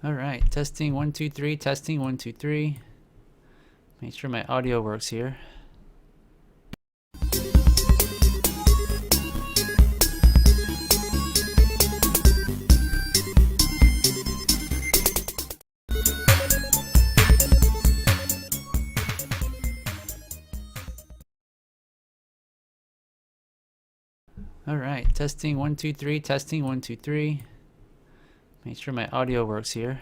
All right, testing 1 2 3, testing 1 2 3. Make sure my audio works here. All right, testing 1 2 3, testing 1 2 3. Make sure my audio works here.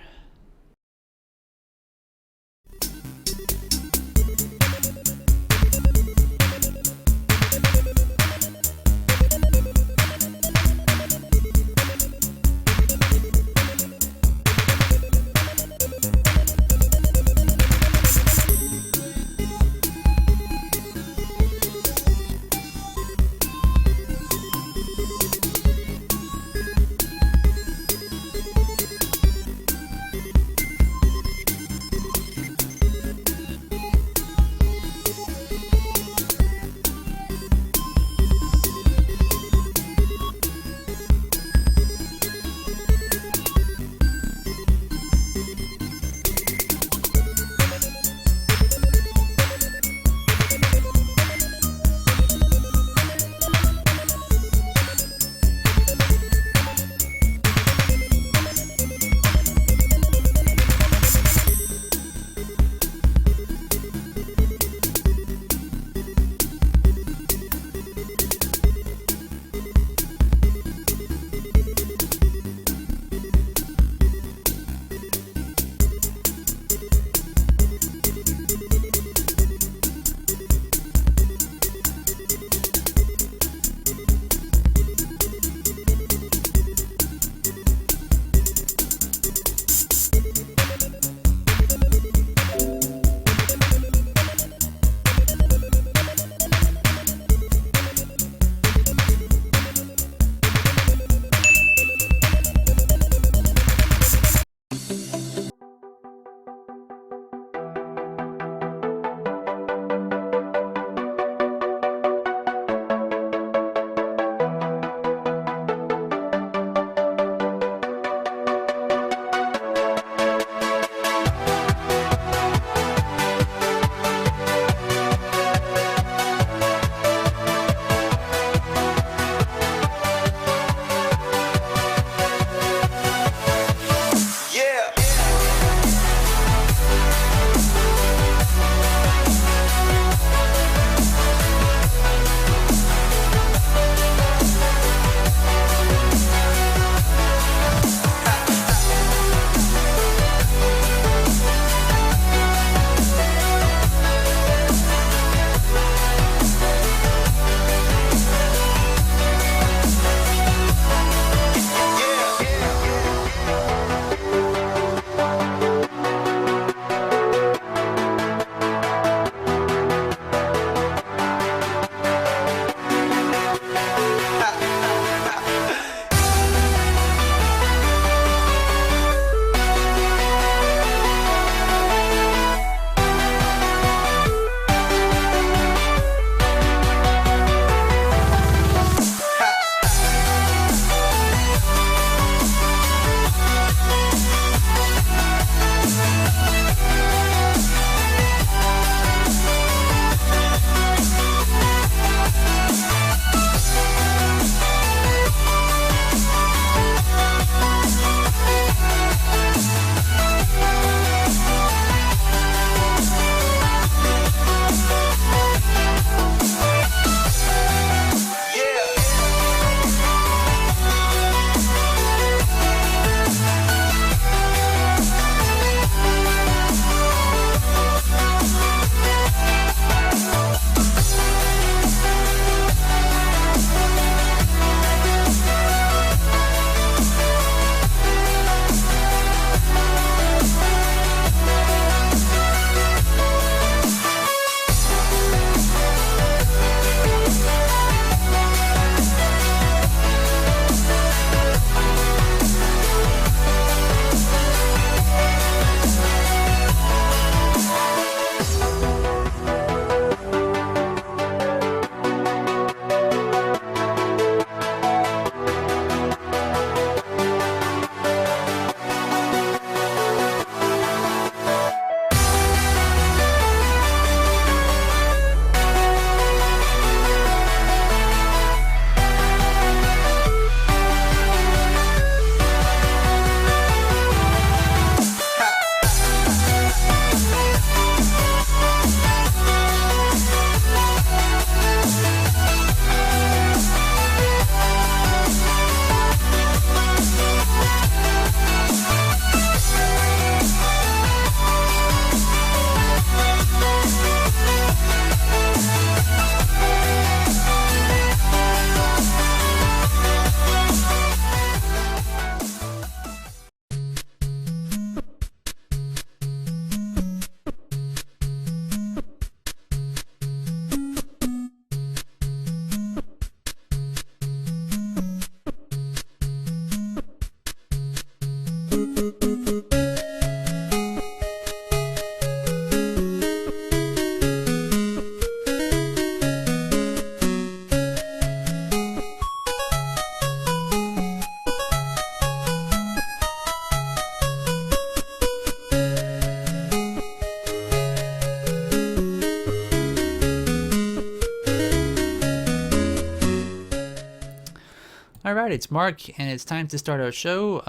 All right, it's Mark, and it's time to start our show.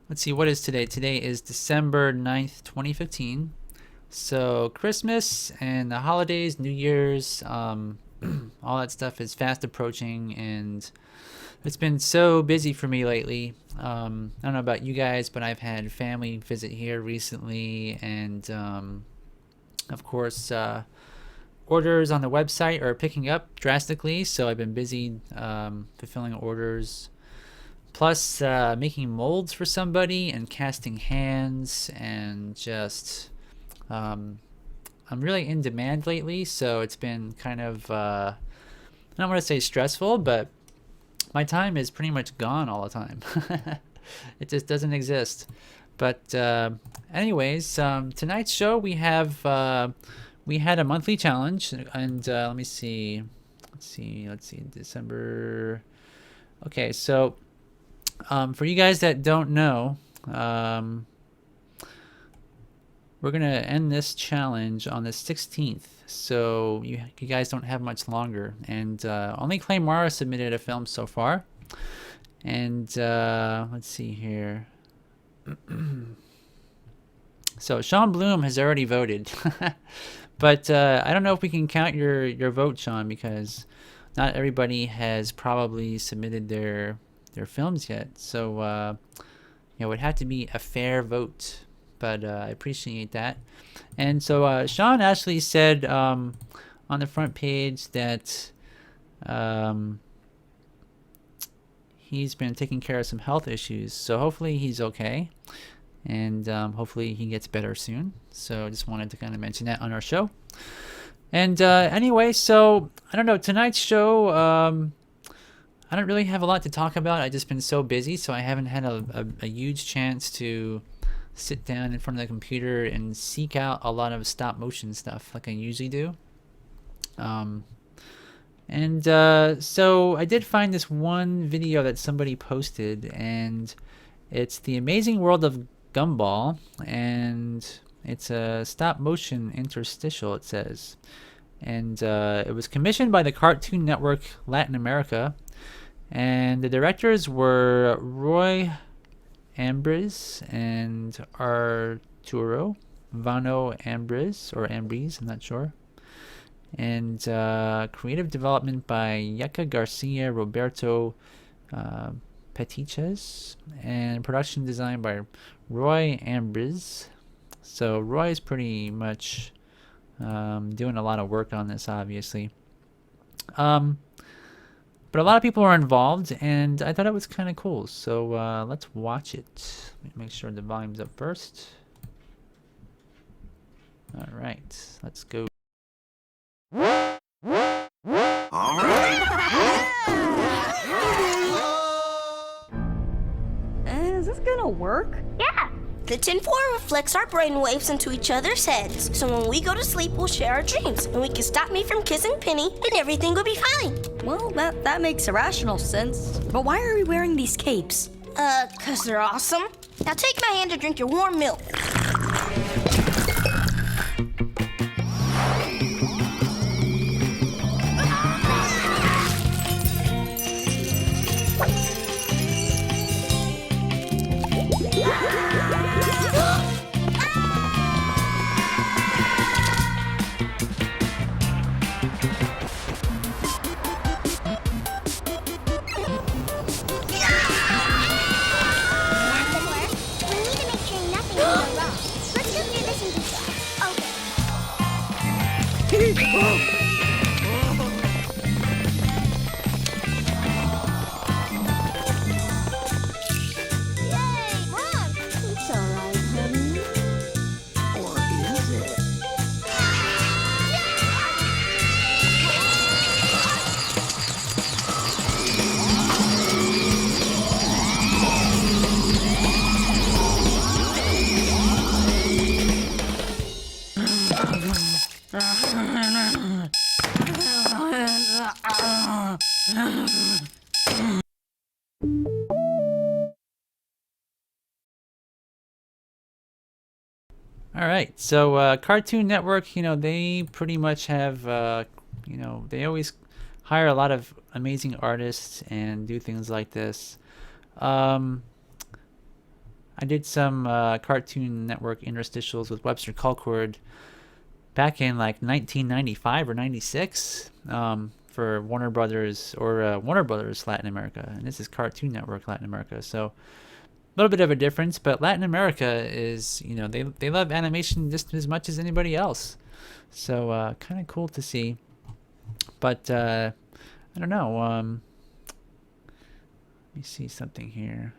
Let's see, what is today? Today is December 9th, 2015. So Christmas and the holidays, New Year's, all that stuff is fast approaching, and it's been so busy for me lately. I don't know about you guys, but I've had family visit here recently, and of course, orders on the website are picking up drastically, so I've been busy fulfilling orders. Plus, making molds for somebody and casting hands, and just I'm really in demand lately, so it's been kind of I don't want to say stressful, but my time is pretty much gone all the time. It just doesn't exist. But anyways, tonight's show we had a monthly challenge, and let me see. Let's see, December. Okay, so for you guys that don't know, we're gonna end this challenge on the 16th. So you guys don't have much longer, and only Clay Mara submitted a film so far. And let's see here. So Sean Bloom has already voted. But I don't know if we can count your vote, Sean, because not everybody has probably submitted their films yet. So it would have to be a fair vote. But I appreciate that. And so Sean actually said on the front page that he's been taking care of some health issues. So hopefully he's okay. And hopefully he gets better soon. So I just wanted to kind of mention that on our show. And anyway, so I don't know, tonight's show, I don't really have a lot to talk about. I've just been so busy, so I haven't had a huge chance to sit down in front of the computer and seek out a lot of stop motion stuff like I usually do. So I did find this one video that somebody posted, and it's the Amazing World of Gumball, and it's a stop motion interstitial, it says. And it was commissioned by the Cartoon Network Latin America, and the directors were Roy Ambriz and Arturo Vano Ambriz, or Ambriz, I'm not sure. And creative development by Yeka Garcia, Roberto Petiches, and production design by Roy Ambriz. So Roy is pretty much doing a lot of work on this, obviously. But a lot of people are involved, and I thought it was kind of cool. So let's watch it. Let me make sure the volume's up first. All right, let's go. All right. Is this gonna work? Yeah. The tinfoil reflects our brainwaves into each other's heads. So when we go to sleep, we'll share our dreams. And we can stop me from kissing Penny, and everything will be fine. Well, that makes irrational sense. But why are we wearing these capes? 'Cause they're awesome. Now take my hand to drink your warm milk. All right, so Cartoon Network, they pretty much have, they always hire a lot of amazing artists and do things like this. I did some Cartoon Network interstitials with Webster Colcord back in like 1995 or 96 for Warner Brothers or Warner Brothers Latin America, and this is Cartoon Network Latin America. So a little bit of a difference, but Latin America is, you know, they love animation just as much as anybody else. So kind of cool to see. But I don't know. Let me see something here.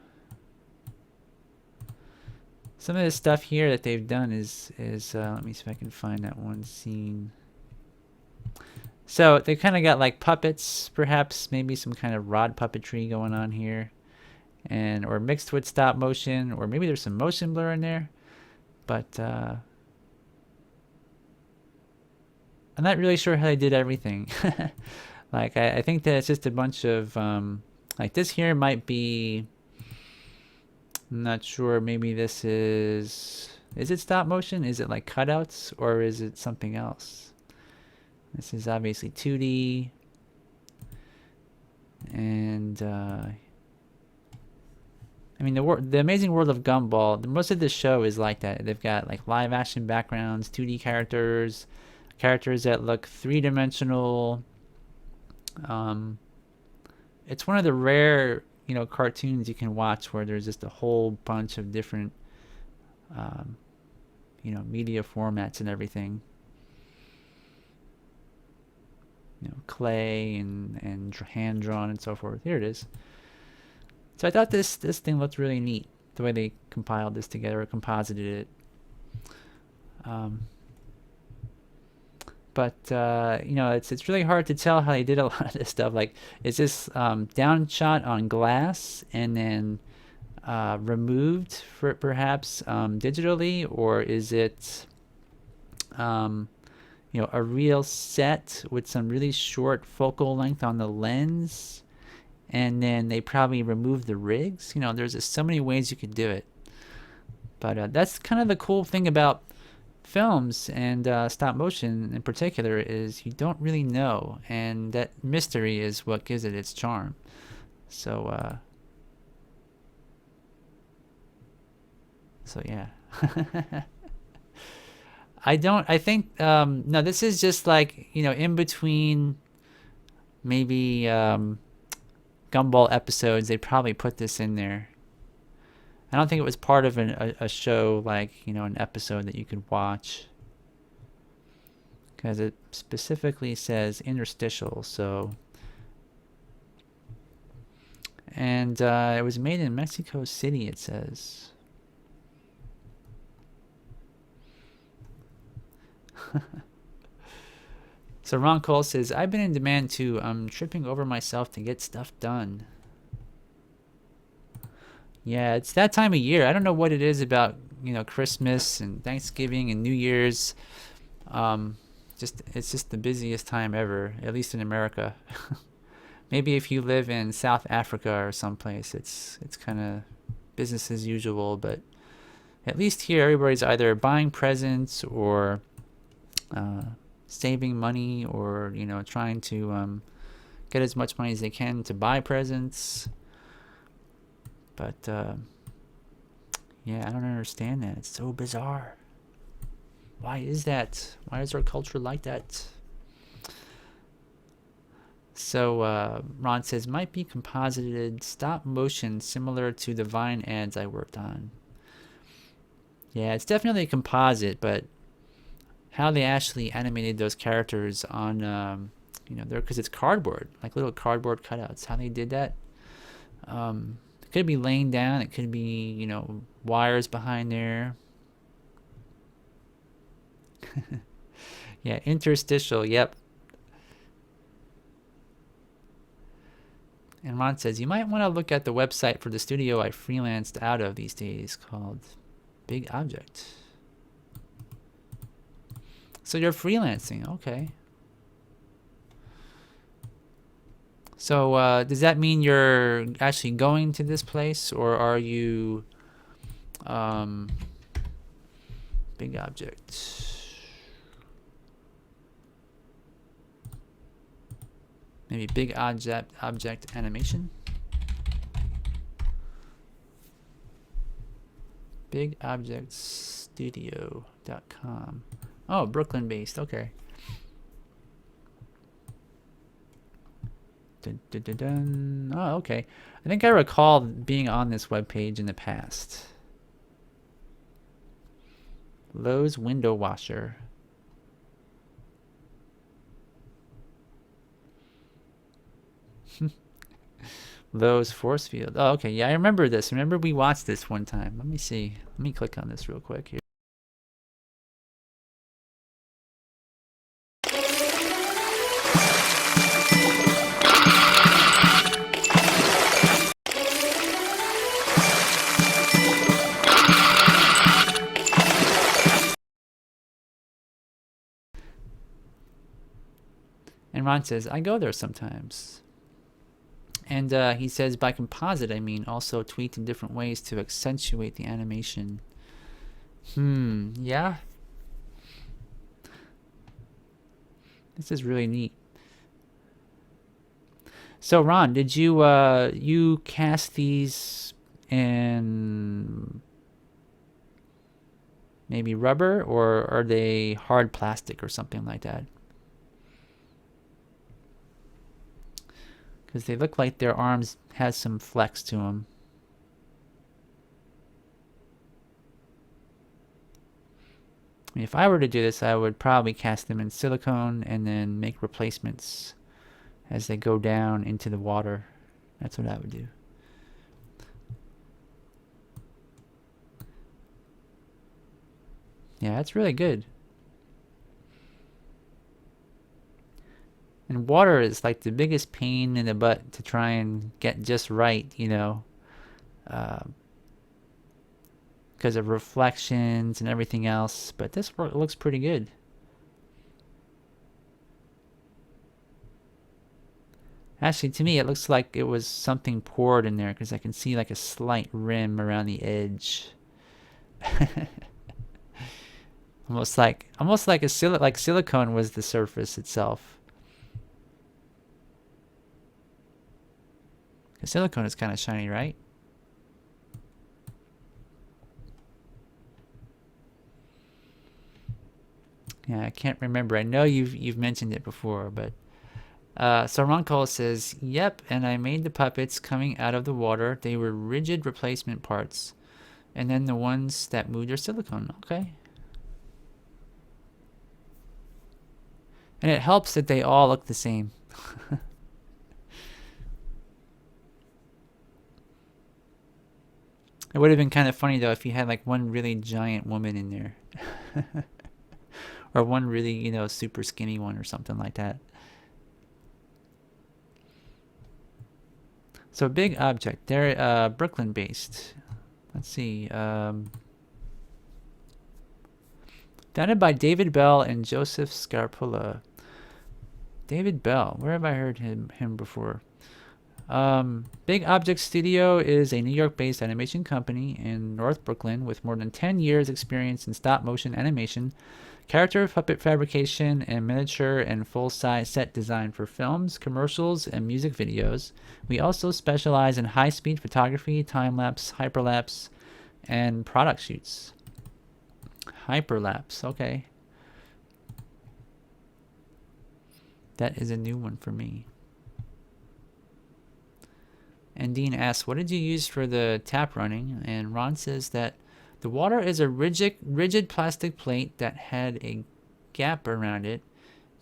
Some of the stuff here that they've done is let me see if I can find that one scene. So they kind of got like puppets, perhaps maybe some kind of rod puppetry going on here, and or mixed with stop motion, or maybe there's some motion blur in there. But I'm not really sure how they did everything. Like I think that it's just a bunch of like this here might be. I'm not sure. Maybe this is it stop motion? Is it like cutouts, or is it something else? This is obviously 2D. And I mean the Amazing World of Gumball, most of this show is like that. They've got like live action backgrounds, 2D characters that look three-dimensional. It's one of the rare, you know, cartoons you can watch where there's just a whole bunch of different you know, media formats and everything, you know, clay and hand drawn and so forth. Here it is. So I thought this thing looked really neat, the way they compiled this together or composited it. But you know, it's really hard to tell how they did a lot of this stuff. Like, is this down shot on glass and then removed for perhaps digitally, or is it you know, a real set with some really short focal length on the lens, and then they probably removed the rigs? You know, there's just so many ways you could do it. But that's kind of the cool thing about films and stop motion in particular, is you don't really know, and that mystery is what gives it its charm. So yeah. I think no, this is just like, you know, in between maybe Gumball episodes, they probably put this in there. I don't think it was part of a show, like, you know, an episode that you could watch, because it specifically says interstitial. So, and it was made in Mexico City, it says. So Ron Cole says, I've been in demand too. I'm tripping over myself to get stuff done. Yeah, it's that time of year. I don't know what it is about, you know, Christmas and Thanksgiving and New Year's. It's just the busiest time ever, at least in America. Maybe if you live in South Africa or someplace, it's kind of business as usual. But at least here, everybody's either buying presents or saving money, or, you know, trying to get as much money as they can to buy presents. But yeah, I don't understand that. It's so bizarre. Why is that? Why is our culture like that? So Ron says, might be composited stop motion similar to the Vine ads I worked on. Yeah, it's definitely a composite, but how they actually animated those characters on, you know, there, because it's cardboard, like little cardboard cutouts. How they did that? It could be laying down. It could be, you know, wires behind there. Yeah, interstitial. Yep. And Ron says, you might want to look at the website for the studio I freelanced out of these days, called Big Object. So you're freelancing. Okay. So does that mean you're actually going to this place, or are you Big Object? Maybe big object animation. Bigobjectstudio.com. Oh, Brooklyn based. Okay. Dun, dun, dun, dun. Oh, okay. I think I recall being on this webpage in the past. Lowe's window washer. Lowe's force field. Oh, okay. Yeah, I remember this. Remember we watched this one time. Let me see. Let me click on this real quick here. And Ron says, I go there sometimes. And he says, by composite, I mean also tweaked in different ways to accentuate the animation. Yeah. This is really neat. So, Ron, did you you cast these in maybe rubber, or are they hard plastic or something like that? Because they look like their arms has some flex to them. I mean, if I were to do this, I would probably cast them in silicone and then make replacements as they go down into the water. That's what I would do. Yeah, that's really good. And water is like the biggest pain in the butt to try and get just right, you know, because of reflections and everything else. But this work looks pretty good. Actually, to me, it looks like it was something poured in there because I can see like a slight rim around the edge. almost like a silicone was the surface itself. The silicone is kind of shiny, right? Yeah, I can't remember. I know you've mentioned it before, but so Ron Cole says, "Yep, and I made the puppets coming out of the water. They were rigid replacement parts, and then the ones that moved are silicone." Okay. And it helps that they all look the same. It would have been kind of funny though if you had like one really giant woman in there. Or one really, you know, super skinny one or something like that. So big object. They're Brooklyn based. Let's see. Founded by David Bell and Joseph Scarpula. David Bell. Where have I heard him before? Big Object Studio is a New York-based animation company in North Brooklyn with more than 10 years experience in stop-motion animation, character puppet fabrication, and miniature and full-size set design for films, commercials, and music videos. We also specialize in high-speed photography, time-lapse, hyperlapse, and product shoots. Hyperlapse, okay. That is a new one for me. And Dean asks, what did you use for the tap running? And Ron says that the water is a rigid plastic plate that had a gap around it.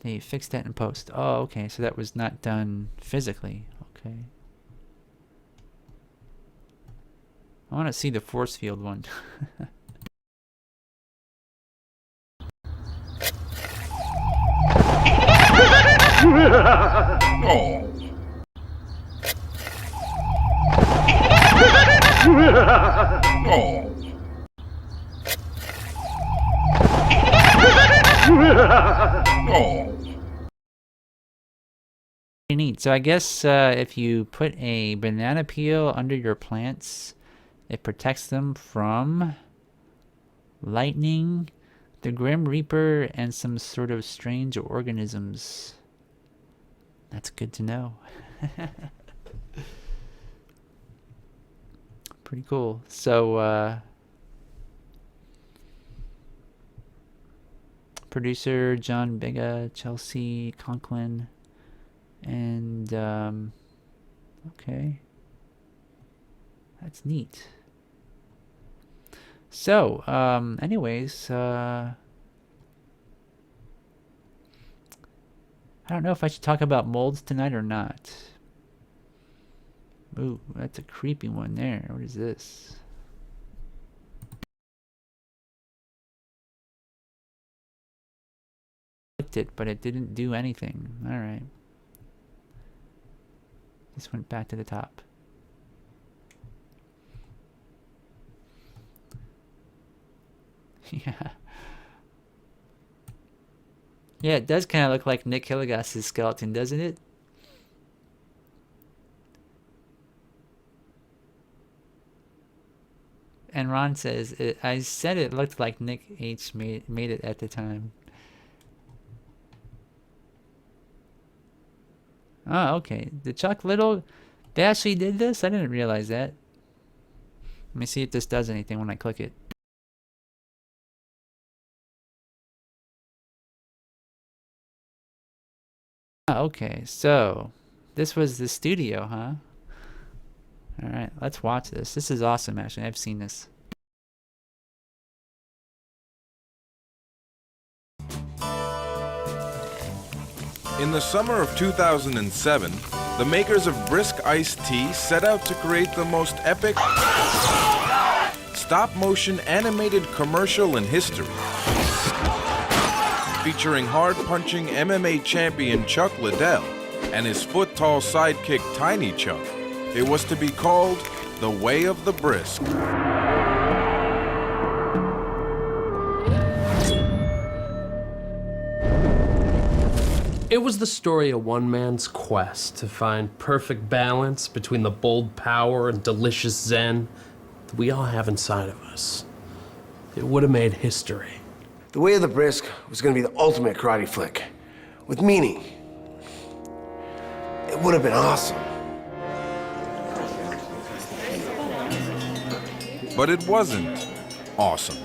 They fixed that in post. Oh, okay. So that was not done physically. Okay. I want to see the force field one. Oh. Oh. Oh. Neat. So I guess if you put a banana peel under your plants, it protects them from lightning, the Grim Reaper, and some sort of strange organisms. That's good to know. Pretty cool. So, producer John Biga, Chelsea Conklin, and okay, that's neat. So, anyways, I don't know if I should talk about molds tonight or not. Ooh, that's a creepy one there. What is this? Clicked it, but it didn't do anything. All right. Just went back to the top. Yeah. Yeah, it does kind of look like Nick Hilligas' skeleton, doesn't it? And Ron says, I said it looked like Nick H made it at the time. Oh, okay. Did Chuck Liddell, they actually did this? I didn't realize that. Let me see if this does anything when I click it. Oh, okay, so this was the studio, huh? Alright, let's watch this. This is awesome, actually. I've seen this. In the summer of 2007, the makers of Brisk Iced Tea set out to create the most epic stop-motion animated commercial in history. Featuring hard-punching MMA champion Chuck Liddell and his foot-tall sidekick Tiny Chuck. It was to be called The Way of the Brisk. It was the story of one man's quest to find perfect balance between the bold power and delicious zen that we all have inside of us. It would have made history. The Way of the Brisk was going to be the ultimate karate flick, with meaning. It would have been awesome. But it wasn't awesome.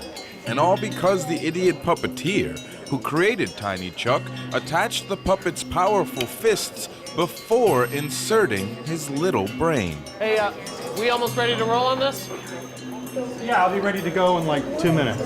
And all because the idiot puppeteer who created Tiny Chuck attached the puppet's powerful fists before inserting his little brain. Hey, we almost ready to roll on this? Yeah, I'll be ready to go in like 2 minutes.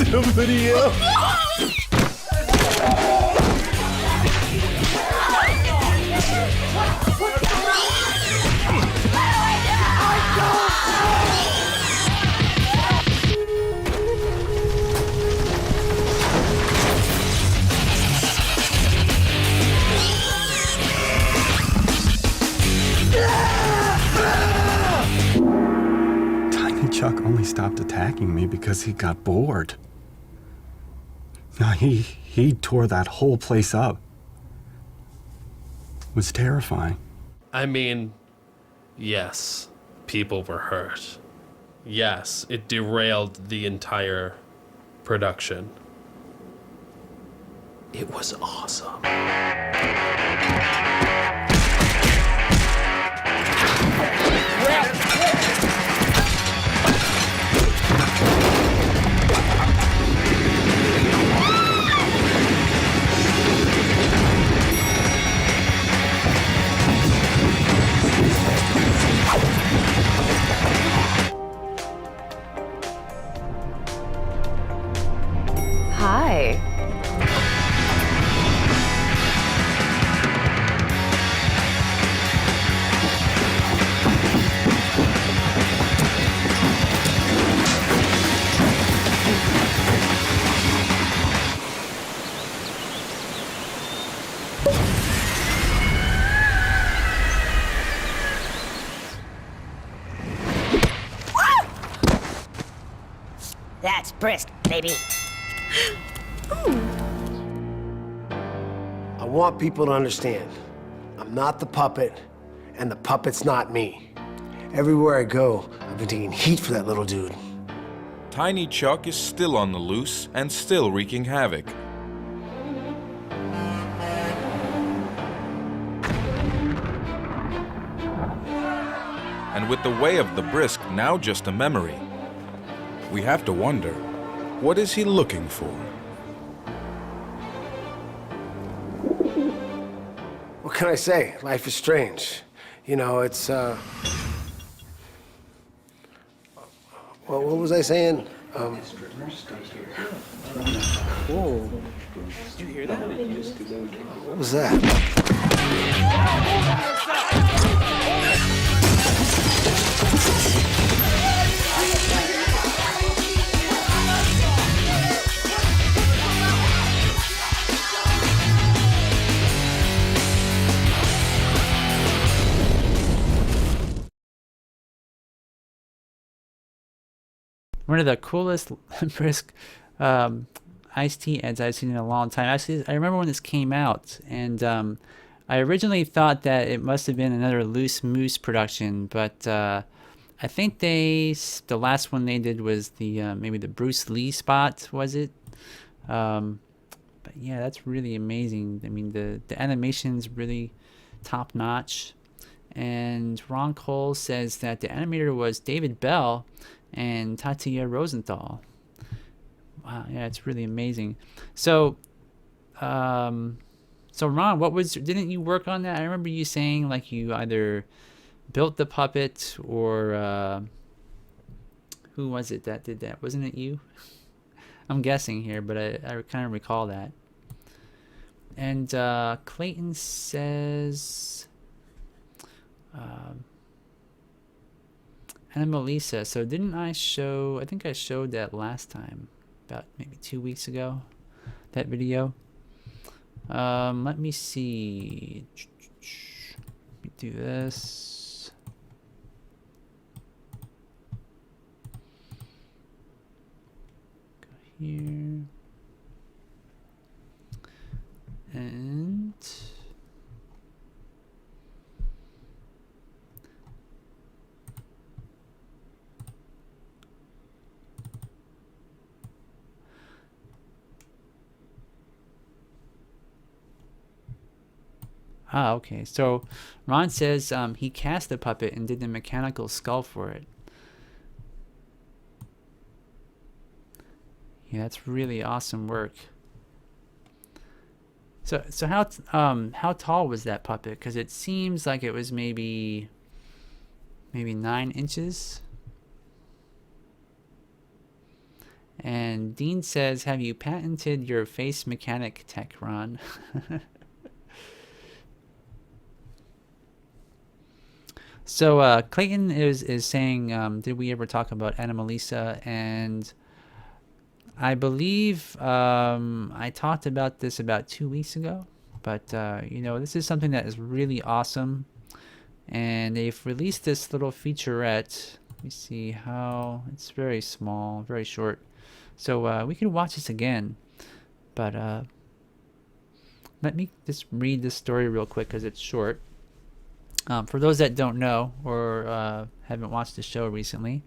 Somebody else. Tiny Chuck only stopped attacking me because he got bored. No, he tore that whole place up. It was terrifying. I mean, yes, people were hurt. Yes, it derailed the entire production. It was awesome. Hi. That's brisk, baby. I want people to understand. I'm not the puppet, and the puppet's not me. Everywhere I go, I've been taking heat for that little dude. Tiny Chuck is still on the loose and still wreaking havoc. And with the way of the brisk now just a memory, we have to wonder, what is he looking for? What can I say? Life is strange. You know, it's, Well, what was I saying? Whoa. Did you hear that? What was that? One of the coolest brisk iced tea ads I've seen in a long time. Actually, I remember when this came out, and I originally thought that it must have been another Loose Moose production, but I think the last one they did was the maybe the Bruce Lee spot, was it? But yeah, that's really amazing. I mean, the animation's really top notch. And Ron Cole says that the animator was David Bell and Tatia Rosenthal. Wow, yeah, it's really amazing. So, Ron, didn't you work on that? I remember you saying like you either built the puppet or who was it that did that? Wasn't it you? I'm guessing here, but I kind of recall that. And Clayton says Anamalisa. So didn't I show, I think I showed that last time, about maybe 2 weeks ago, that video. Let me see. Let me do this. Go here. And okay. So Ron says he cast the puppet and did the mechanical skull for it. Yeah, that's really awesome work. So how tall was that puppet? Because it seems like it was maybe 9 inches. And Dean says, "Have you patented your face mechanic tech, Ron?" So Clayton is saying, did we ever talk about Anamalisa? And I believe I talked about this about 2 weeks ago. But, you know, this is something that is really awesome. And they've released this little featurette. Let me see how... It's very small, very short. So we can watch this again. But let me just read this story real quick because it's short. For those that don't know or haven't watched the show recently,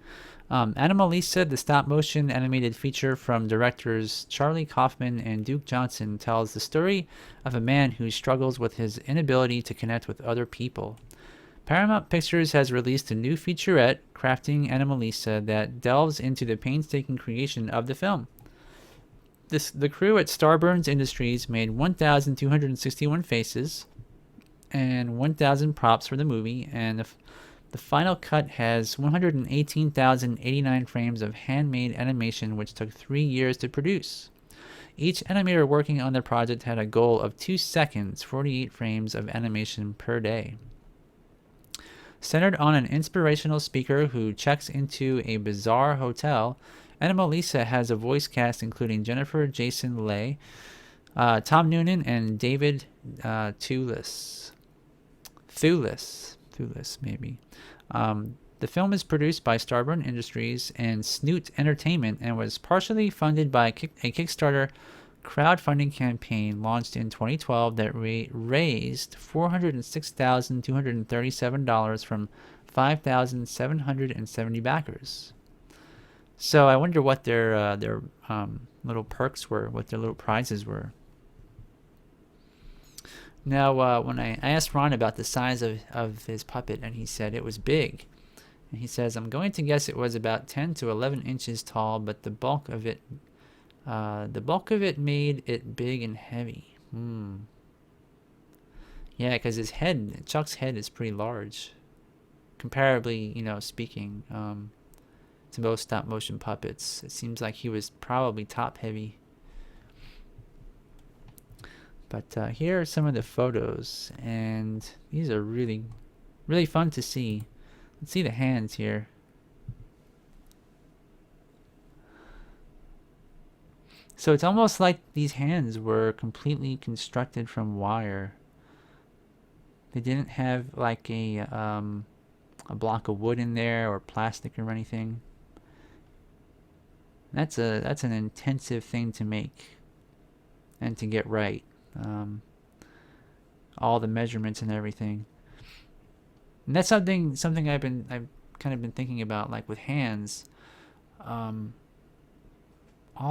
Anamalisa, the stop-motion animated feature from directors Charlie Kaufman and Duke Johnson, tells the story of a man who struggles with his inability to connect with other people. Paramount Pictures has released a new featurette, Crafting Anamalisa, that delves into the painstaking creation of the film. The crew at Starburns Industries made 1,261 faces and 1,000 props for the movie, and the final cut has 118,089 frames of handmade animation, which took 3 years to produce. Each animator working on the project had a goal of 2 seconds, 48 frames of animation per day. Centered on an inspirational speaker who checks into a bizarre hotel, Anamalisa has a voice cast including Jennifer Jason Leigh, Tom Noonan, and David Thewlis, maybe. The film is produced by Starburn Industries and Snoot Entertainment and was partially funded by a Kickstarter crowdfunding campaign launched in 2012 that raised $406,237 from 5,770 backers. So I wonder what their little perks were, what their little prizes were. Now, when I asked Ron about the size of his puppet, and he said it was big. And he says, I'm going to guess it was about 10 to 11 inches tall, but the bulk of it made it big and heavy. Yeah, because Chuck's head is pretty large, comparably, speaking, to most stop motion puppets. It seems like he was probably top heavy. But here are some of the photos, and these are really, really fun to see. Let's see the hands here. So it's almost like these hands were completely constructed from wire. They didn't have like a block of wood in there or plastic or anything. That's an intensive thing to make and to get right. All the measurements and everything. And that's something I've kind of been thinking about, like with hands. All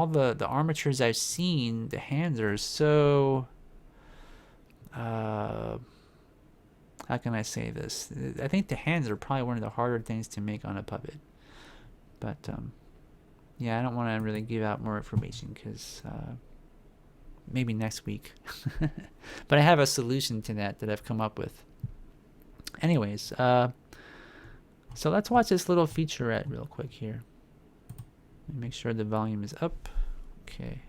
the armatures I've seen, the hands are so how can I say this? I think the hands are probably one of the harder things to make on a puppet. But yeah, I don't want to really give out more information because maybe next week. But I have a solution to that I've come up with. Anyways, so let's watch this little featurette real quick here. Let me make sure the volume is up. Okay.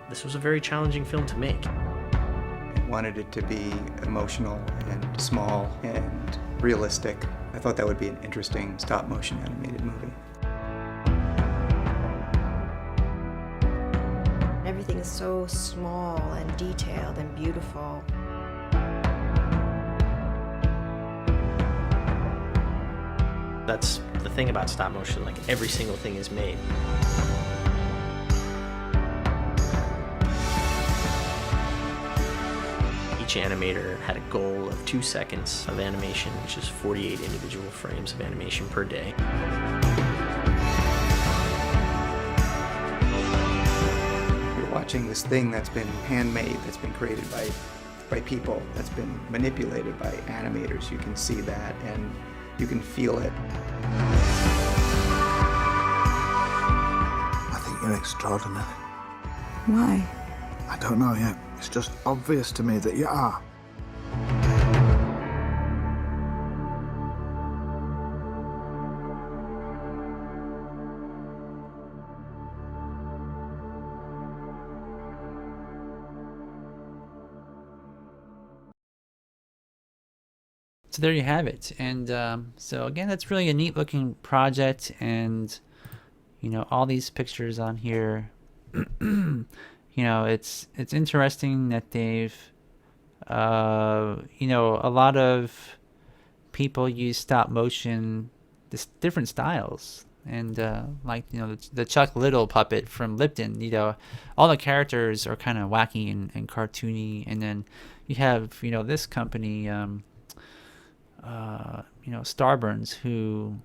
This was a very challenging film to make. I wanted it to be emotional and small and realistic. I thought that would be an interesting stop-motion animated movie. Everything is so small and detailed and beautiful. That's the thing about stop motion, like every single thing is made. Each animator had a goal of 2 seconds of animation, which is 48 individual frames of animation per day. You're watching this thing that's been handmade, that's been created by people, that's been manipulated by animators. You can see that and you can feel it. I think you're extraordinary. Why? I don't know yet. It's just obvious to me that you are. So there you have it. And so again, that's really a neat looking project, and all these pictures on here. It's interesting that they've a lot of people use stop motion, different styles, and like the Chuck Liddell puppet from Lipton. All the characters are kind of wacky and cartoony, and then you have this company, Starburns, who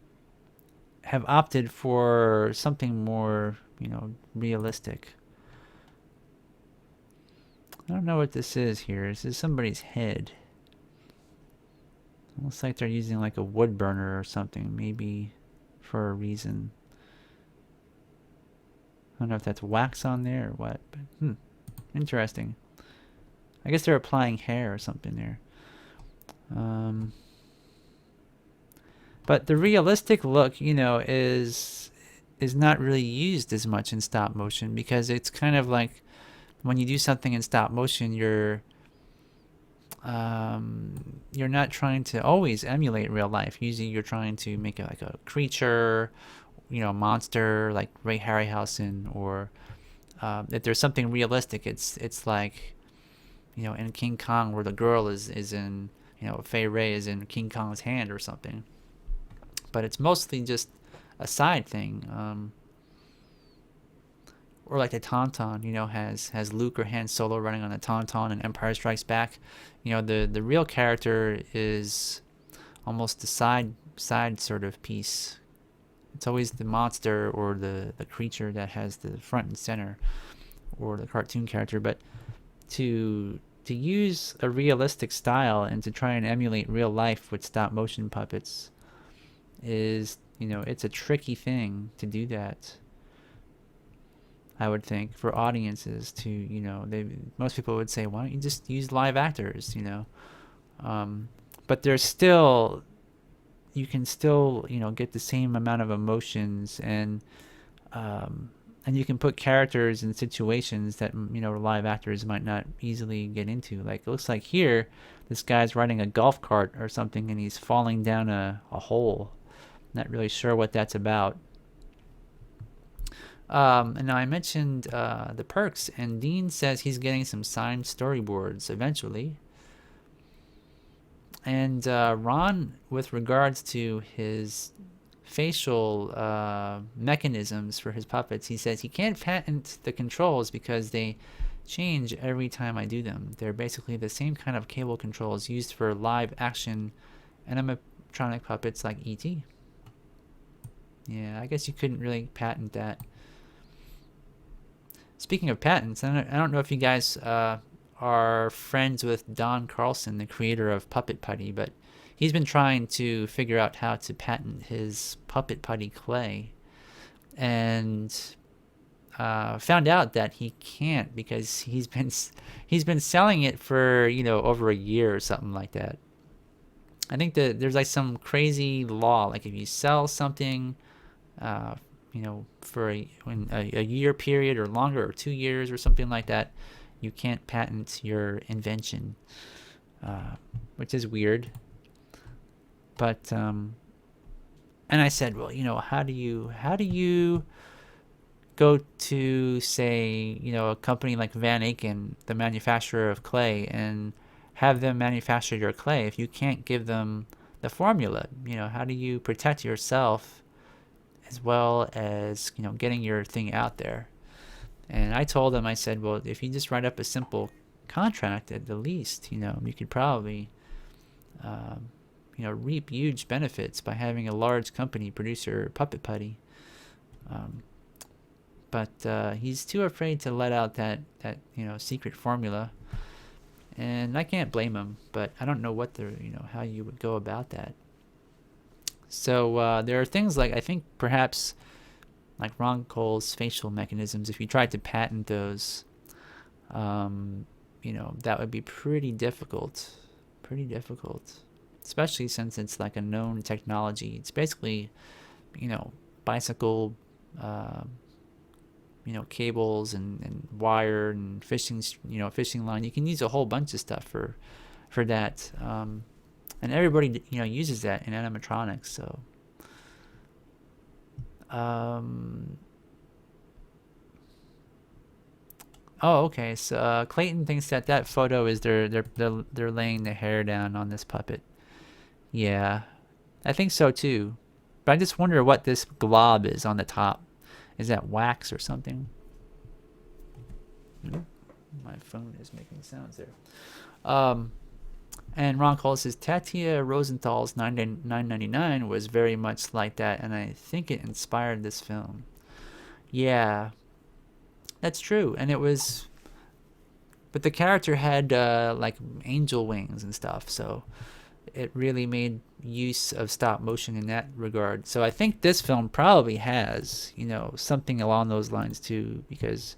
have opted for something more realistic. I don't know what this is here. This is somebody's head. Looks like they're using like a wood burner or something, maybe for a reason. I don't know if that's wax on there or what, but interesting. I guess they're applying hair or something there. But the realistic look, is not really used as much in stop motion, because it's kind of like when you do something in stop motion, you're not trying to always emulate real life. Usually you're trying to make it like a creature, monster like Ray Harryhausen, or if there's something realistic, it's like in King Kong, where the girl is in Fay Ray is in King Kong's hand or something. But it's mostly just a side thing. Or like the Tauntaun, has Luke or Han Solo running on the Tauntaun in Empire Strikes Back. The real character is almost the side sort of piece. It's always the monster or the creature that has the front and center, or the cartoon character. But to use a realistic style and to try and emulate real life with stop motion puppets is, it's a tricky thing to do that. I would think for audiences to, most people would say, why don't you just use live actors, but there's still, you can still, get the same amount of emotions, and you can put characters in situations that, live actors might not easily get into. Like, it looks like here, this guy's riding a golf cart or something, and he's falling down a hole. Not really sure what that's about. And now I mentioned the perks, and Dean says he's getting some signed storyboards eventually. And Ron, with regards to his facial mechanisms for his puppets, he says he can't patent the controls because they change every time I do them. They're basically the same kind of cable controls used for live action animatronic puppets like E.T. Yeah, I guess you couldn't really patent that. Speaking of patents, I don't know if you guys are friends with Don Carlson, the creator of Puppet Putty, but he's been trying to figure out how to patent his Puppet Putty clay, and found out that he can't because he's been selling it for over a year or something like that. I think that there's like some crazy law, like if you sell something for a year period or longer, or 2 years or something like that, you can't patent your invention, which is weird. But and I said, well, how do you go to, say, a company like Van Aken, the manufacturer of clay, and have them manufacture your clay if you can't give them the formula? How do you protect yourself as well as getting your thing out there? And I told him, I said, well, if you just write up a simple contract at the least, you could probably reap huge benefits by having a large company produce your Puppet Putty. But he's too afraid to let out that secret formula, and I can't blame him. But I don't know what how you would go about that. So there are things like, I think perhaps like Ron Cole's facial mechanisms. If you tried to patent those, that would be pretty difficult. Especially since it's like a known technology. It's basically, bicycle, cables and wire and fishing line. You can use a whole bunch of stuff for that. And everybody, uses that in animatronics. So, oh, okay. So Clayton thinks that photo is they're laying their hair down on this puppet. Yeah, I think so too. But I just wonder what this glob is on the top. Is that wax or something? My phone is making sounds there. And Ron Cole says Tatia Rosenthal's 999 was very much like that, and I think it inspired this film. Yeah, that's true. And it was, but the character had like angel wings and stuff, so it really made use of stop motion in that regard. So I think this film probably has, something along those lines too, because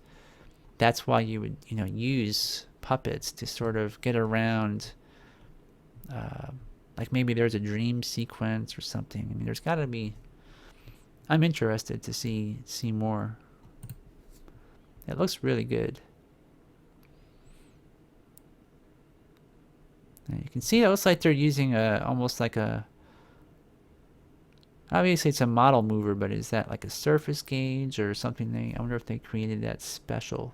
that's why you would, use puppets to sort of get around. Like maybe there's a dream sequence or something. I mean, there's got to be. I'm interested to see more. It looks really good. And you can see it looks like they're using almost like a. Obviously, it's a model mover, but is that like a surface gauge or something? I wonder if they created that special.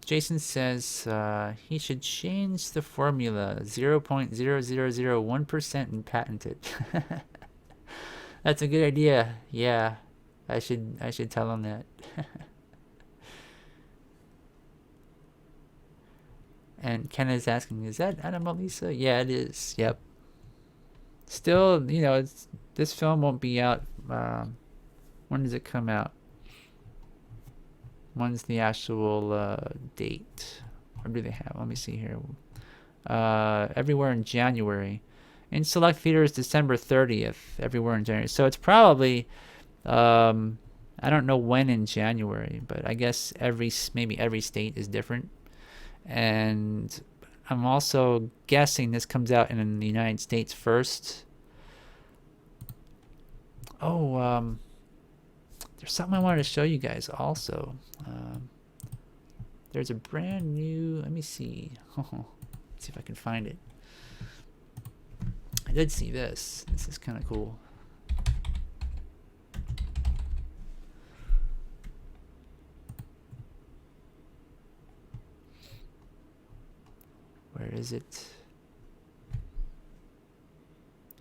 Jason says he should change the formula 0.0001% and patent it. That's a good idea. Yeah, I should tell him that. And Ken is asking, is that Anamalisa? Yeah, it is. Yep. Still, you know, this film won't be out. When does it come out? When's the actual date? Or do they have? Let me see here. Everywhere in January. In select theaters, December 30th. Everywhere in January. So it's probably, I don't know when in January, but I guess maybe every state is different. And I'm also guessing this comes out in the United States first. Oh, there's something I wanted to show you guys also. There's a brand new, let me see. Let's see if I can find it. I did see this. This is kind of cool. Where is it?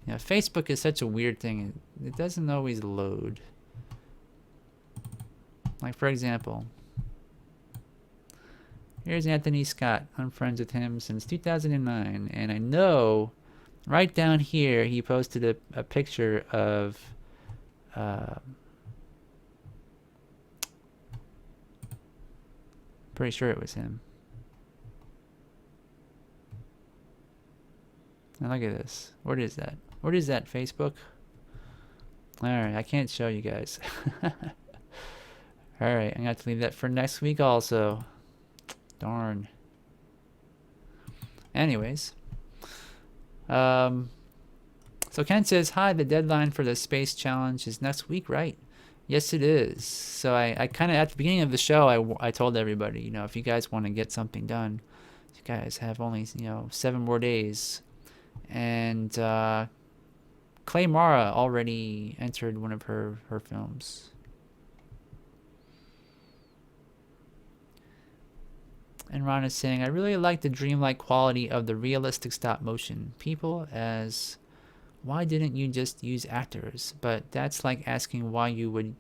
Yeah, Facebook is such a weird thing. It doesn't always load. Like, for example, here's Anthony Scott. I'm friends with him since 2009. And I know right down here he posted a picture of pretty sure it was him. Now look at this. What is that? What is that, Facebook? Alright, I can't show you guys. Alright, I'm going to have to leave that for next week also. Darn. Anyways. So Ken says, hi, the deadline for the space challenge is next week, right? Yes, it is. So I kind of, at the beginning of the show, I told everybody, you know, if you guys want to get something done, you guys have only, 7 more days. And Clay Mara already entered one of her films. And Ron is saying, I really like the dreamlike quality of the realistic stop motion. People as, why didn't you just use actors? But that's like asking why you would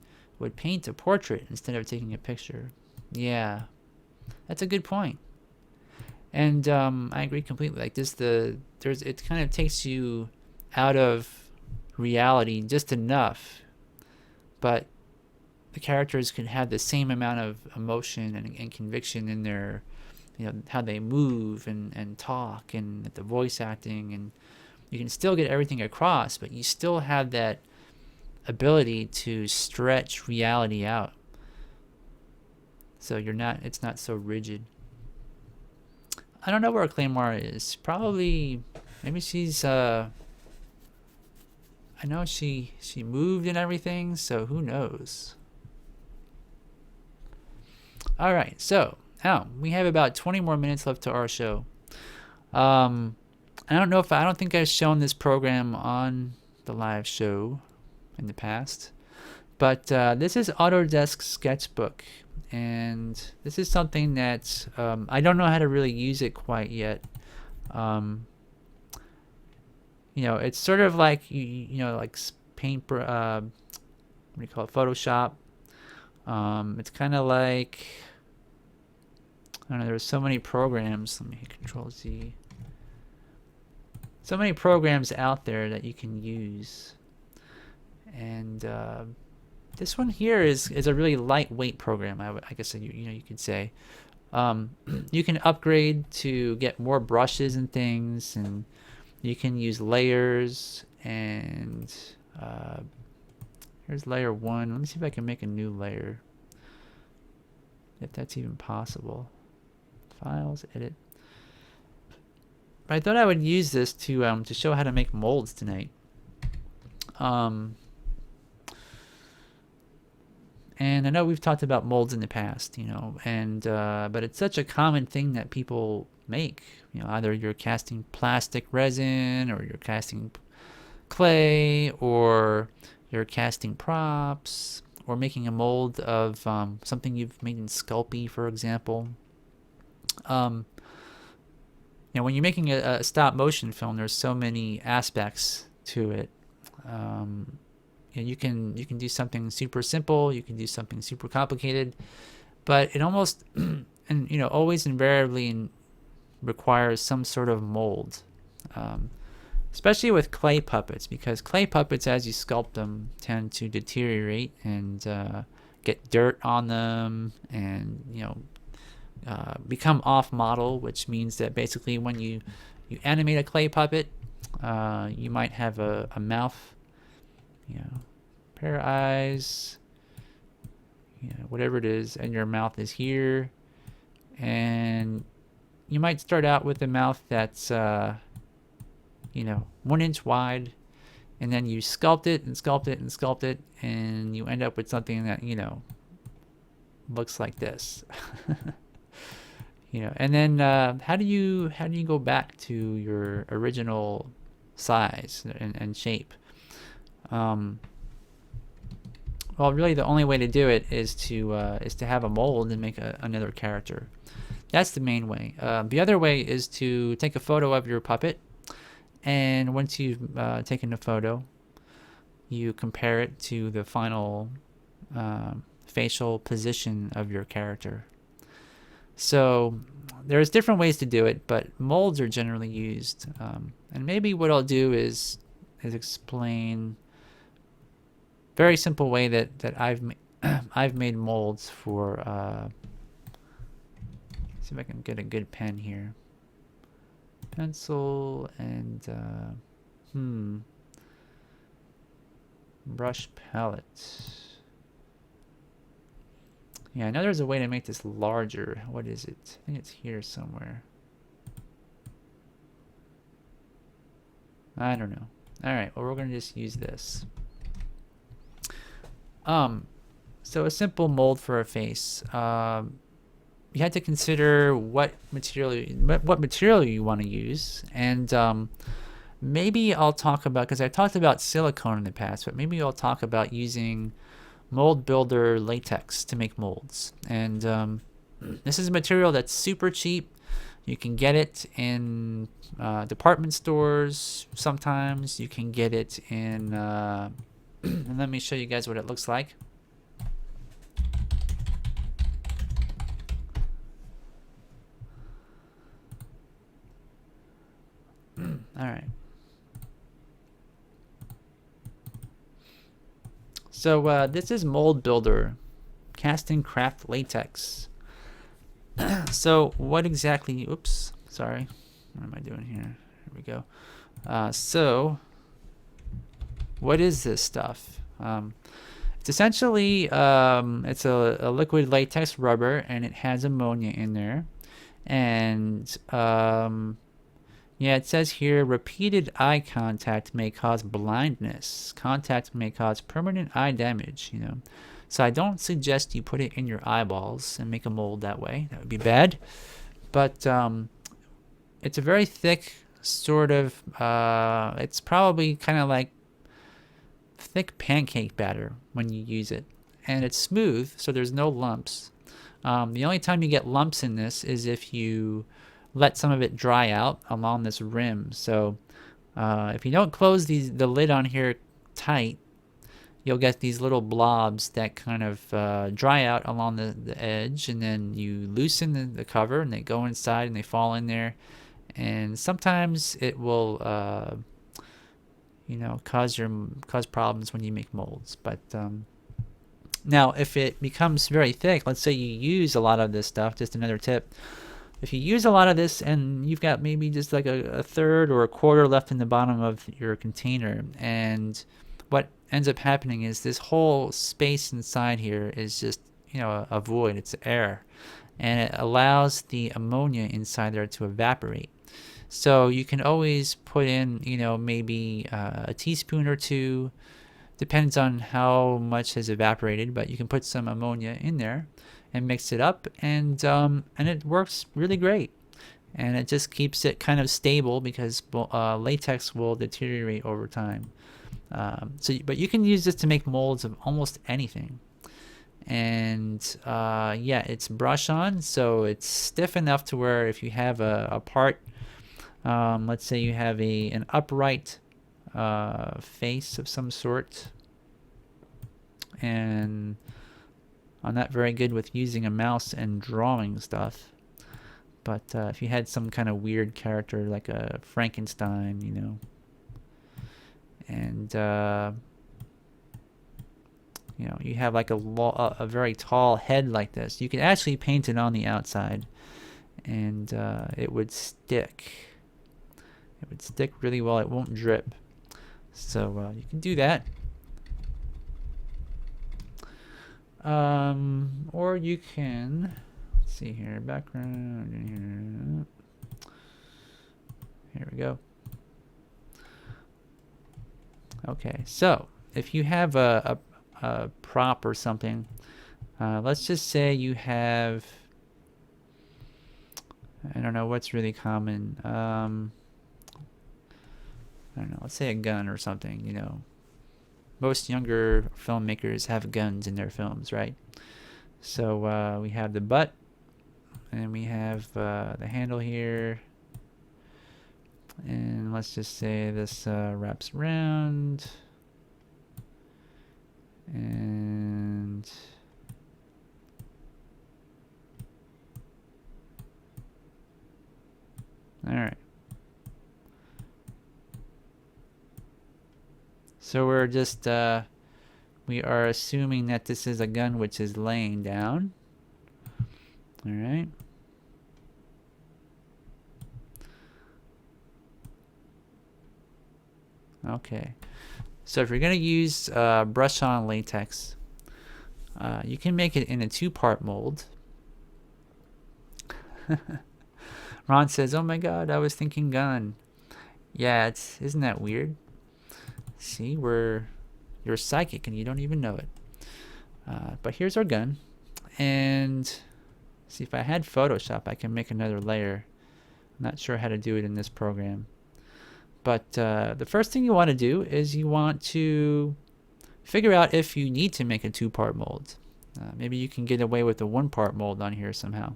paint a portrait instead of taking a picture. Yeah, that's a good point. And I agree completely. Like this, it kind of takes you out of reality just enough, but the characters can have the same amount of emotion and conviction in their, how they move and talk and the voice acting, and you can still get everything across, but you still have that ability to stretch reality out. So it's not so rigid. I don't know where Claymore is. Probably, maybe she's, I know she moved and everything, so who knows. Alright, so, now, we have about 20 more minutes left to our show. I don't think I've shown this program on the live show in the past, but this is Autodesk SketchBook. And this is something that I don't know how to really use it quite yet. It's sort of like like paint. What do you call it? Photoshop. It's kind of like, I don't know. There's so many programs. Let me hit Control Z. So many programs out there that you can use, and this one here is a really lightweight program. I guess you could say. You can upgrade to get more brushes and things, and you can use layers. And here's layer 1. Let me see if I can make a new layer, if that's even possible. Files, edit. But I thought I would use this to show how to make molds tonight. And I know we've talked about molds in the past, but it's such a common thing that people make. Either you're casting plastic resin, or you're casting clay, or you're casting props, or making a mold of something you've made in Sculpey, for example. You know, when you're making a stop motion film, there's so many aspects to it. You know, you can do something super simple, you can do something super complicated, but it almost and you know, always invariably requires some sort of mold. Especially with clay puppets, because clay puppets, as you sculpt them, tend to deteriorate and get dirt on them, and you know, become off model, which means that basically when you animate a clay puppet, you might have a mouth, you know, pair of eyes, you know, whatever it is, and your mouth is here, and you might start out with a mouth that's you know, 1 inch wide, and then you sculpt it and sculpt it and sculpt it, and you end up with something that, you know, looks like this. You know, and then how do you go back to your original size and shape? Well, really, the only way to do it is to have a mold and make another character. That's the main way. The other way is to take a photo of your puppet, and once you've taken a photo, you compare it to the final facial position of your character. So there's different ways to do it, but molds are generally used. And maybe what I'll do is explain a very simple way that I've made molds for. See if I can get a good pen here. Pencil and brush palette. Yeah, I know there's a way to make this larger. What is it? I think it's here somewhere. I don't know. Alright, well, we're going to just use this. So a simple mold for a face. You had to consider what material you want to use, and maybe I'll talk about, because I talked about silicone in the past, but maybe I'll talk about using mold builder latex to make molds. And this is a material that's super cheap. You can get it in department stores sometimes. You can get it in and let me show you guys what it looks like. All right. So this is Mold Builder, Casting Craft Latex. So what exactly? Oops, sorry. What am I doing here? Here we go. So what is this stuff? It's essentially it's a liquid latex rubber, and it has ammonia in there, and yeah, it says here, repeated eye contact may cause blindness. Contact may cause permanent eye damage, you know. So I don't suggest you put it in your eyeballs and make a mold that way. That would be bad. But it's a very thick sort of, it's probably kind of like thick pancake batter when you use it. And it's smooth, so there's no lumps. The only time you get lumps in this is if you let some of it dry out along this rim. So if you don't close the lid on here tight, you'll get these little blobs that kind of dry out along the edge, and then you loosen the cover and they go inside and they fall in there, and sometimes it will you know, cause problems when you make molds. But now if it becomes very thick, let's say you use a lot of this stuff, just another tip, if you use a lot of this and you've got maybe just like a third or a quarter left in the bottom of your container, and what ends up happening is this whole space inside here is just, you know, a void. It's air, and it allows the ammonia inside there to evaporate. So you can always put in, you know, maybe a teaspoon or two, depends on how much has evaporated, but you can put some ammonia in there and mix it up, and it works really great, and it just keeps it kind of stable, because latex will deteriorate over time. But you can use this to make molds of almost anything. And yeah, it's brush on, so it's stiff enough to where if you have a part, let's say you have an upright face of some sort, and I'm not very good with using a mouse and drawing stuff, but if you had some kind of weird character like a Frankenstein, you know, and you know, you have like a very tall head like this, you could actually paint it on the outside, and it would stick. It would stick really well. It won't drip. So you can do that. Or you can, let's see here, background, here we go. Okay, so if you have a prop or something, let's just say you have, I don't know what's really common, I don't know, let's say a gun or something, you know. Most younger filmmakers have guns in their films, right? So we have the butt, and we have the handle here, and let's just say this wraps around, and all right. So we're just, we are assuming that this is a gun which is laying down. All right. Okay. So if you're going to use brush on latex, you can make it in a 2-part mold. Ron says, oh my God, I was thinking gun. Yeah, isn't that weird? See, you're psychic and you don't even know it. But here's our gun, and see, if I had Photoshop, I can make another layer. I'm not sure how to do it in this program. But the first thing you want to do is you want to figure out if you need to make a 2-part mold. Maybe you can get away with a 1-part mold on here somehow.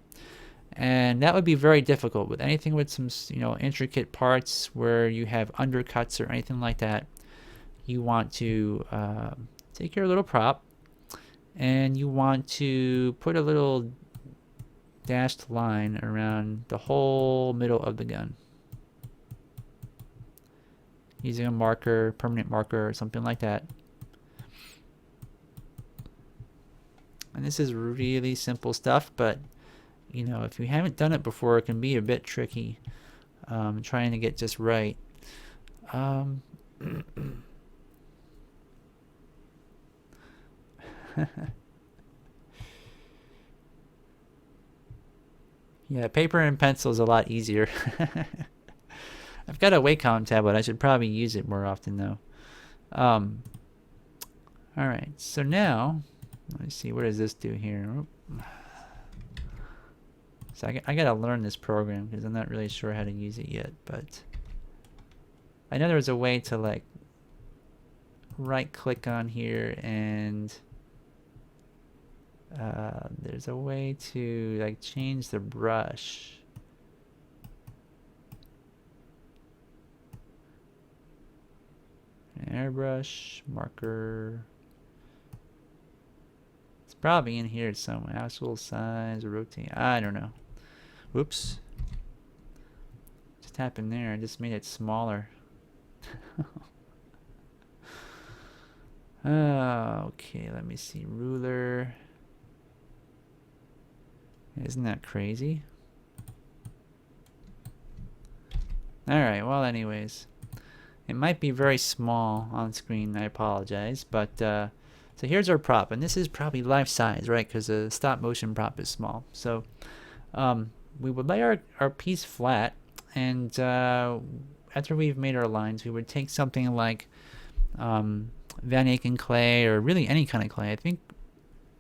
And that would be very difficult with anything with some, you know, intricate parts where you have undercuts or anything like that. You want to take your little prop, and you want to put a little dashed line around the whole middle of the gun using a marker, permanent marker or something like that. And this is really simple stuff, but you know, if you haven't done it before, it can be a bit tricky trying to get just right. Yeah, paper and pencil is a lot easier. I've got a Wacom tablet. I should probably use it more often though. Alright, so now, let me see, what does this do here? So I gotta learn this program because I'm not really sure how to use it yet, but I know there's a way to like right click on here, and there's a way to like change the brush. Airbrush, marker. It's probably in here somewhere. Actual size, rotate. I don't know. Whoops. Just happened there. I just made it smaller. Okay, let me see. Ruler. Isn't that crazy? Alright, well anyways. It might be very small on screen, I apologize. But, so here's our prop. And this is probably life size, right? Because a stop motion prop is small. So, we would lay our piece flat. And after we've made our lines, we would take something like Van Eyck clay, or really any kind of clay. I think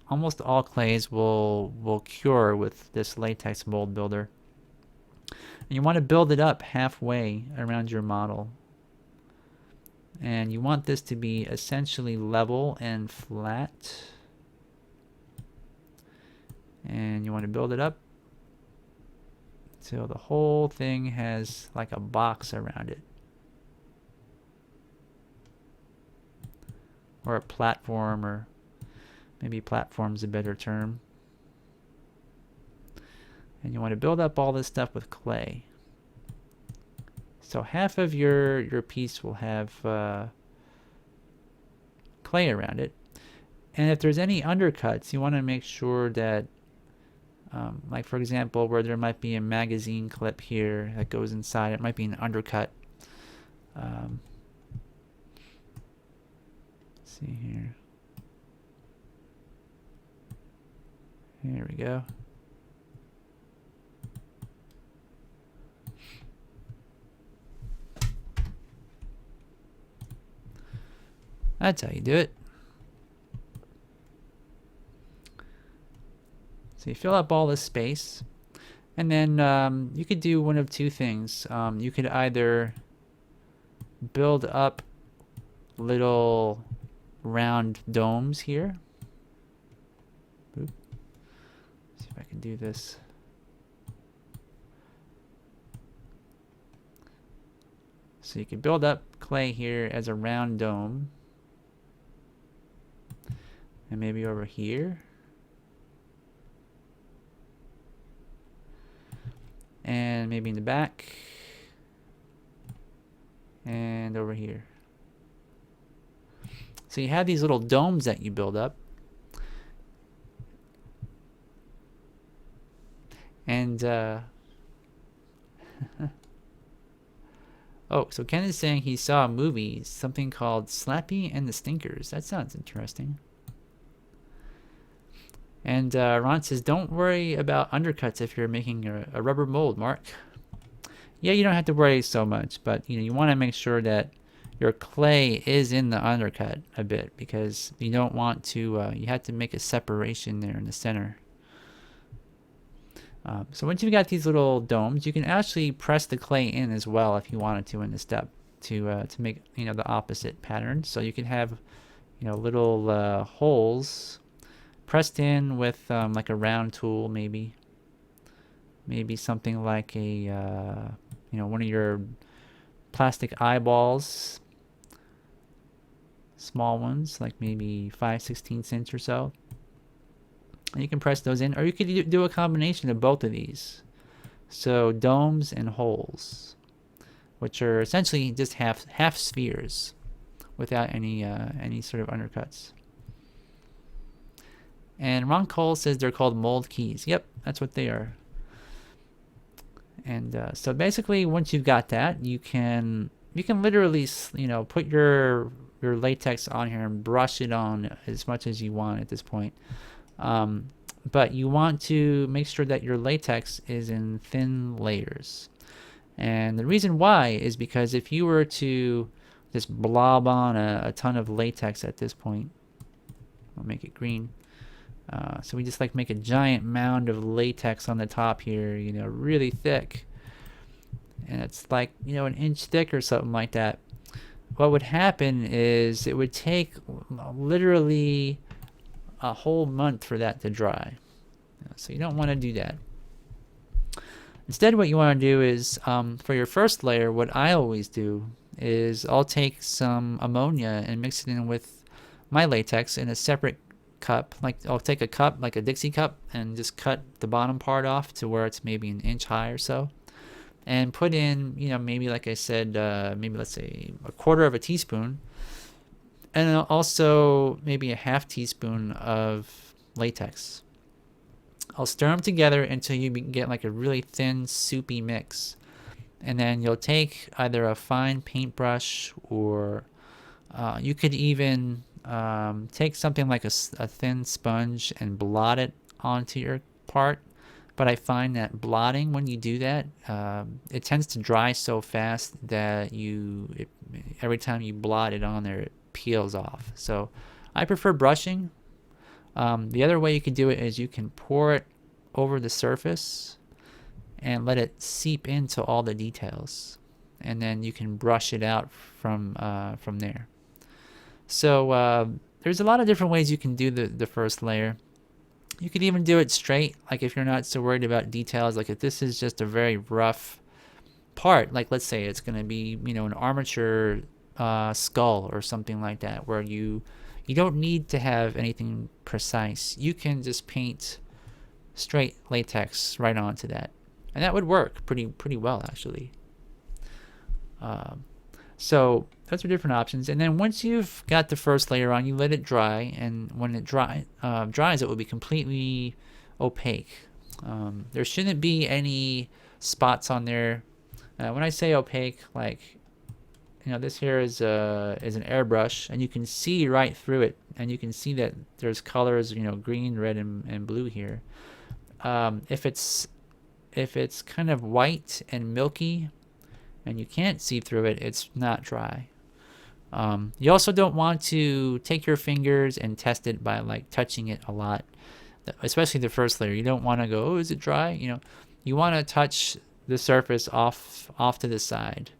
almost all clays will cure with this latex mold builder. And you want to build it up halfway around your model. And you want this to be essentially level and flat. And you want to build it up so the whole thing has like a box around it. Or a platform, or maybe platform's a better term. And you want to build up all this stuff with clay. So half of your piece will have clay around it. And if there's any undercuts, you want to make sure that, like for example, where there might be a magazine clip here that goes inside, it might be an undercut. Let's see here. Here we go. That's how you do it. So you fill up all this space, and then you could do one of two things. You could either build up little round domes here. Oop. See if I can do this. So you can build up clay here as a round dome. And maybe over here. And maybe in the back. And over here. So you have these little domes that you build up. And oh, so Ken is saying he saw a movie, something called Slappy and the Stinkers. That sounds interesting. And Ron says, don't worry about undercuts if you're making a rubber mold, Mark. Yeah, you don't have to worry so much, but you want to make sure that your clay is in the undercut a bit, because you don't want to, you have to make a separation there in the center. So once you've got these little domes, you can actually press the clay in as well if you wanted to in the step to make the opposite pattern. So you can have little holes pressed in with like a round tool, maybe something like a one of your plastic eyeballs, small ones, like maybe 5/16 inch or so. And you can press those in, or you could do a combination of both of these. So domes and holes, which are essentially just half spheres without any sort of undercuts. And Ron Cole says they're called mold keys. Yep, that's what they are. And so basically, once you've got that, you can literally put your latex on here and brush it on as much as you want at this point. But you want to make sure that your latex is in thin layers. And the reason why is because if you were to just blob on a ton of latex at this point, I'll make it green. So we just make a giant mound of latex on the top here, really thick. And it's like, an inch thick or something like that. What would happen is it would take literally a whole month for that to dry. So you don't want to do that. Instead, what you want to do is, for your first layer, what I always do is I'll take some ammonia and mix it in with my latex in a separate cup. I'll take a cup, like a Dixie cup, and just cut the bottom part off to where it's maybe an inch high or so. And put in, maybe like I said, maybe let's say a quarter of a teaspoon. And also maybe a half teaspoon of latex. I'll stir them together until you get like a really thin, soupy mix. And then you'll take either a fine paintbrush, or you could even take something like a thin sponge and blot it onto your part. But I find that blotting, when you do that, it tends to dry so fast that every time you blot it on there, it peels off. So I prefer brushing. The other way you can do it is you can pour it over the surface and let it seep into all the details, and then you can brush it out from there. So there's a lot of different ways you can do the first layer. You could even do it straight, like if you're not so worried about details. Like if this is just a very rough part, like let's say it's going to be, you know, an armature skull or something like that, where you don't need to have anything precise. You can just paint straight latex right onto that, and that would work pretty well actually. So those are different options. And then once you've got the first layer on, you let it dry, and when it dries, it will be completely opaque. There shouldn't be any spots on there. When I say opaque, like, you know, this here is an airbrush, and you can see right through it, and you can see that there's colors, you know, green, red, and blue here. If it's kind of white and milky, and you can't see through it, it's not dry. You also don't want to take your fingers and test it by like touching it a lot, especially the first layer. You don't want to go, oh, is it dry? You know, you want to touch the surface off to the side,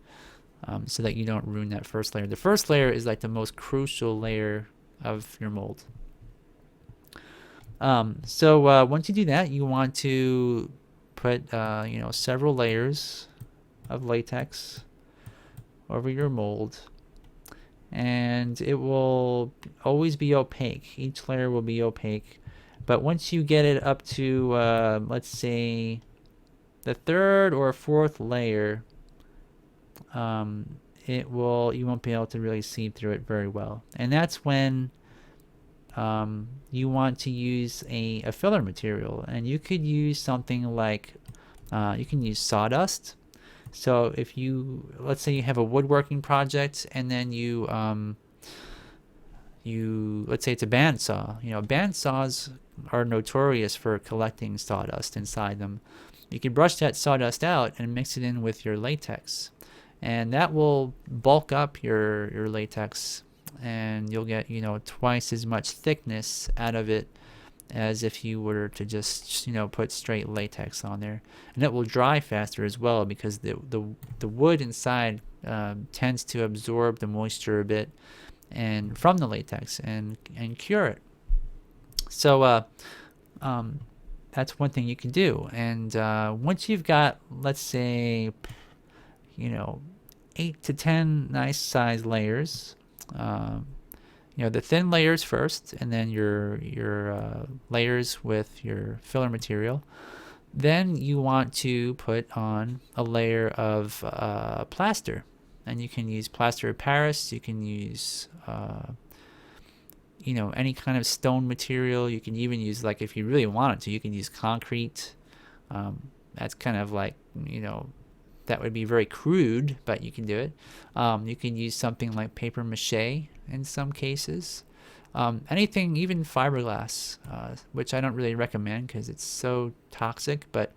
so that you don't ruin that first layer. The first layer is like the most crucial layer of your mold. So once you do that, you want to put you know, several layers of latex over your mold, and it will always be opaque. Each layer will be opaque, but once you get it up to let's say the third or fourth layer, you won't be able to really see through it very well, and that's when you want to use a filler material. And you could use something like you can use sawdust. So if you, let's say you have a woodworking project, and then let's say it's a bandsaw. You know, bandsaws are notorious for collecting sawdust inside them. You can brush that sawdust out and mix it in with your latex, and that will bulk up your latex, and you'll get, you know, twice as much thickness out of it as if you were to just, you know, put straight latex on there. And it will dry faster as well, because the wood inside tends to absorb the moisture a bit and from the latex and cure it. So that's one thing you can do. And once you've got, let's say, you know, 8 to 10 nice size layers, you know, the thin layers first, and then your layers with your filler material. Then you want to put on a layer of plaster, and you can use plaster of Paris. You can use you know, any kind of stone material. You can even use, like, if you really wanted to, you can use concrete. That's kind of like, you know, that would be very crude, but you can do it. You can use something like paper mache in some cases. Anything, even fiberglass, which I don't really recommend because it's so toxic, but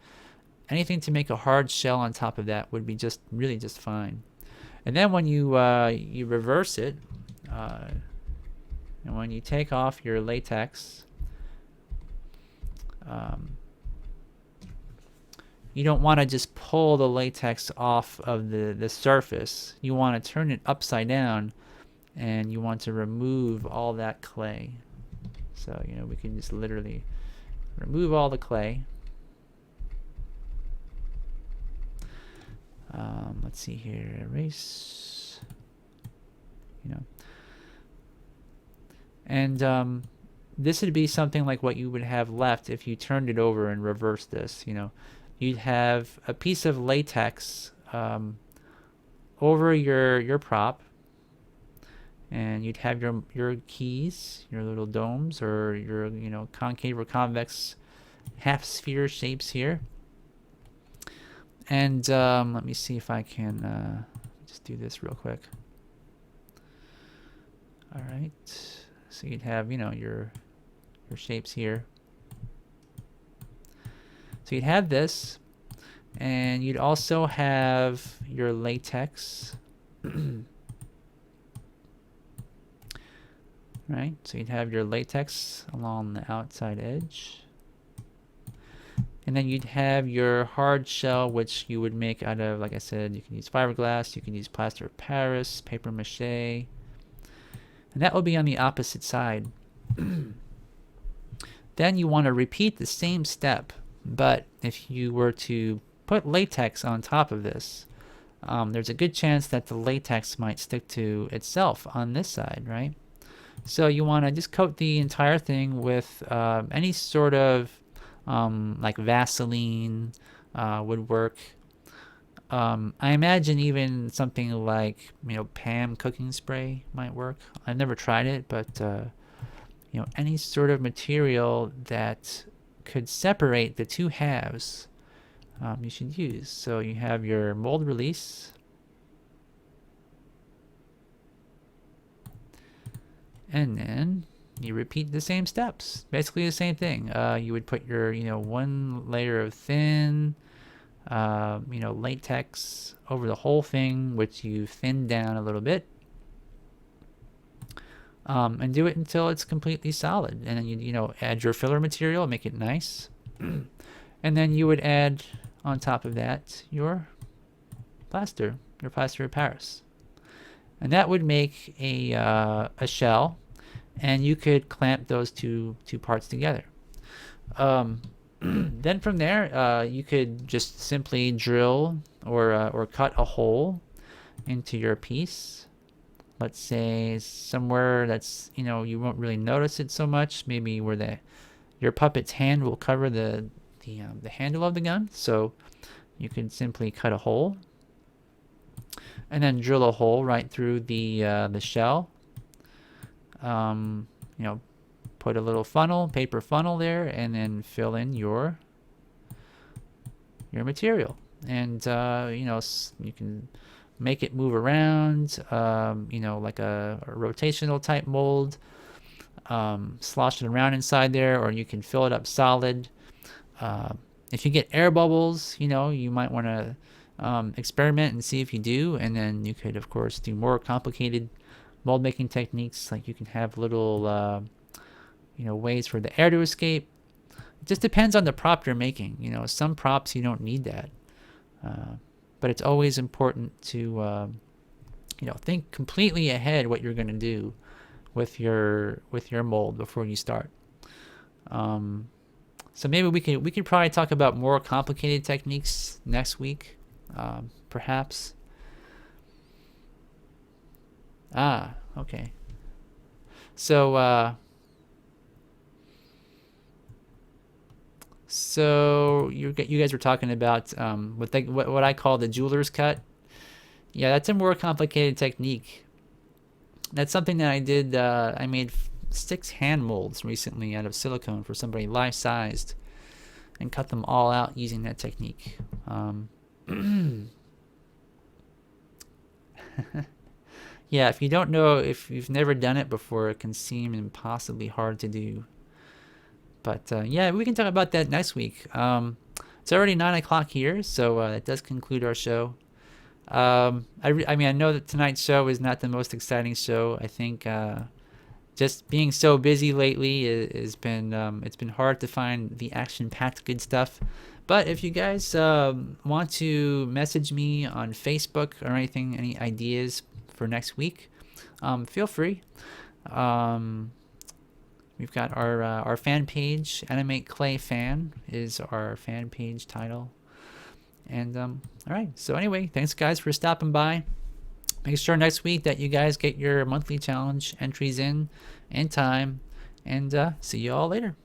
anything to make a hard shell on top of that would be just really just fine. And then when you reverse it, and when you take off your latex, you don't want to just pull the latex off of the surface. You want to turn it upside down, and you want to remove all that clay. So, you know, we can just literally remove all the clay. Let's see here, erase, you know. And this would be something like what you would have left if you turned it over and reversed this, you know. You'd have a piece of latex over your prop, and you'd have your keys, your little domes, or your, you know, concave or convex half sphere shapes here. And let me see if I can just do this real quick. All right, so you'd have, you know, your shapes here. So you'd have this, and you'd also have your latex. Right, so you'd have your latex along the outside edge. And then you'd have your hard shell, which you would make out of, like I said, you can use fiberglass, you can use plaster of Paris, paper mache. And that will be on the opposite side. Then you want to repeat the same step, but if you were to put latex on top of this, there's a good chance that the latex might stick to itself on this side, right? So you want to just coat the entire thing with any sort of like Vaseline would work. I imagine even something like, Pam cooking spray might work. I've never tried it, but any sort of material that could separate the two halves, you should use. So you have your mold release, and then you repeat the same steps, basically the same thing. You would put your one layer of thin latex over the whole thing, which you thin down a little bit, and do it until it's completely solid. And then you add your filler material, make it nice, and then you would add on top of that your plaster of Paris, and that would make a shell, and you could clamp those two parts together. Then from there, you could just simply drill or cut a hole into your piece. Let's say somewhere that's you won't really notice it so much. Maybe where your puppet's hand will cover the handle of the gun. So you can simply cut a hole, and then drill a hole right through the shell. Put a little paper funnel there, and then fill in your material. And you can make it move around, like a rotational type mold. Slosh it around inside there, or you can fill it up solid. If you get air bubbles, you might want to experiment and see if you do, and then you could of course do more complicated mold making techniques, like you can have little ways for the air to escape. It just depends on the prop you're making. Some props you don't need that, but it's always important to think completely ahead what you're going to do with your mold before you start. So maybe we could probably talk about more complicated techniques next week, perhaps. Okay. So you guys were talking about what I call the jeweler's cut. Yeah, that's a more complicated technique. That's something that I did. I made 6 hand molds recently out of silicone for somebody life-sized, and cut them all out using that technique. Yeah, if you don't know, if you've never done it before, it can seem impossibly hard to do. But yeah, we can talk about that next week. It's already 9 o'clock here, so that does conclude our show. I know that tonight's show is not the most exciting show. I think just being so busy lately has been it's been hard to find the action-packed good stuff. But if you guys want to message me on Facebook or anything, any ideas for next week, feel free. We've got our fan page. Animate Clay Fan is our fan page title. And all right. So anyway, thanks guys for stopping by. Make sure next week that you guys get your monthly challenge entries in time. And see you all later.